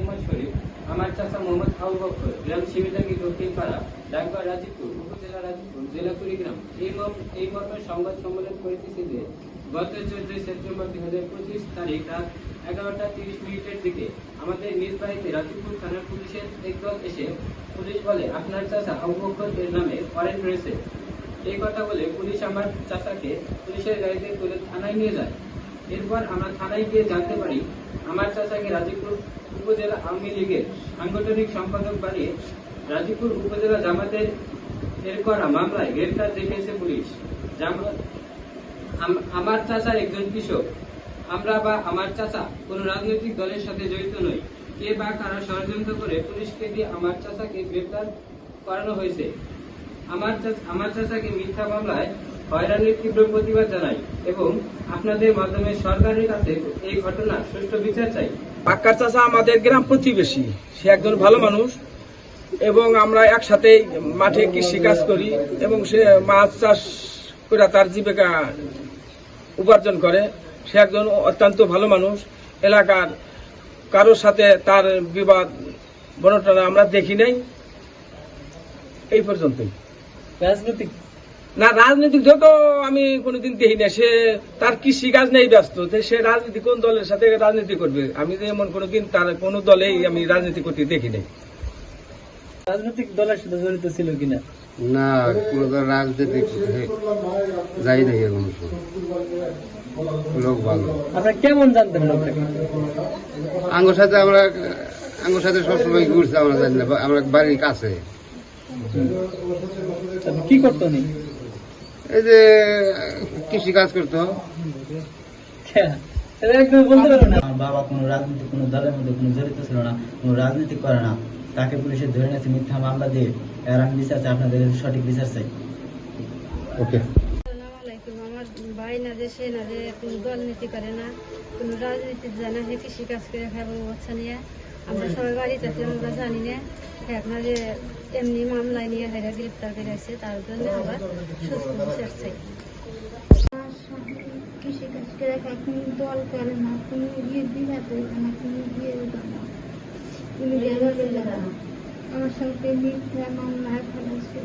মোহাম্মদ শরীফ, আমার চাচা মোহাম্মদ আবু বকর, গ্রাম শিবিটাকি দক্ষিণপাড়া, ডাকঘর রাজীবপুর, উপজেলা রাজীবপুর, জেলা কুড়িগ্রাম। এই মর্মে সংবাদ সম্মেলন করেছি যে গত 14 সেপ্টেম্বর 2025 তারিখ রাত 11:30 দিকে আমাদের নিজ বাড়িতে রাজীবপুর থানার পুলিশের একদল এসে পুলিশ বলে আপনার চাচা আবু বকর এর নামে ওয়ারেন্ট রয়েছে। এই কথা বলে পুলিশ আমার চাচাকে পুলিশের গাড়িতে তুলে থানায় নিয়ে যায়। এরপর আমরা থানায় গিয়ে জানতে পারি আমার চাচাকে রাজীবপুর উপজেলা আওয়ামী লীগের সাংগঠনিক সম্পাদক বানিয়ে রাজীবপুর উপজেলা জামাতের এর করা মামলায় গ্রেফতার দেখিয়েছে পুলিশ। আমার চাচা একজন কৃষক। আমরা বা আমার চাচা কোনো রাজনৈতিক দলের সাথে জড়িত নই। কে বা কারা ষড়যন্ত্র করে পুলিশকে দিয়ে আমার চাচাকে গ্রেফতার করানো হয়েছে। আমার চাচাকে মিথ্যা মামলায় হয়রানির তীব্র প্রতিবাদ জানাই এবং আপনাদের মাধ্যমে সরকারের কাছে এই ঘটনার সুষ্ঠু বিচার চাই। পাক্কার চাচা আমাদের গ্রাম প্রতিবেশী, সে একজন ভালো মানুষ এবং আমরা একসাথে মাঠে কৃষি কাজ করি এবং সে মাছ চাষ করে তার জীবিকা উপার্জন করে। সে একজন অত্যন্ত ভালো মানুষ। এলাকার কারোর সাথে তার বিবাদ বনটনা আমরা দেখি নাই। এই পর্যন্তই। রাজনৈতিক যত আমি কোনোদিন দেখি না। সে তার কৃষি কাজ নেই ব্যস্ত, সে রাজনীতি কোন দলের সাথে রাজনীতি করবে। আমি এমন কোনোদিন তার কোনো দলেই আমি রাজনীতি করতে দেখি নাই। রাজনৈতিক দলের সাথে জড়িত ছিল কিনা? না, কোনো রাজনীতি যাই নাই এখন। লোক ভালো। আপনারা কেমন জানতেন লোকটাকে? আঙ্গুর সাথে সবসময় ঘুরছে, আমরা জানি না, আমরা বাড়ির কাছে। কি করতো নি? এই যে কৃষি কাজ করতো। একদম বলতে পারো না। বাবা কোনো রাজনীতি কোনো দলের মধ্যে কোনো জড়িত ছিল না, কোনো রাজনীতি করে না। তাকে পুলিশে ধরে নিয়েছে মিথ্যা মামলা দিয়ে। এর আমি বিচার চাই, আপনাদের সঠিক বিচার চাই। ওকে। আমার ভাই না যে সে না যে কোনো দল নীতি করে না, কোনো রাজনীতি জানে না, সে কৃষি কাজ করে খায় এবং বাচ্চা নিয়ে। আমরা সবাই বাড়িতে আছি, আমরা জানি না এখন যে এমনি মামলায় নিয়ে হেরা গ্রেপ্তার করে আসছে, তার জন্য আবার সুস্থ বিচার চাই। কৃষি কাজ করে খায়, কোনো দল করে না, কোনো বিভাগ করে না, কোনো আমার সাথে মিথ্যা মামলা ফেলেছে।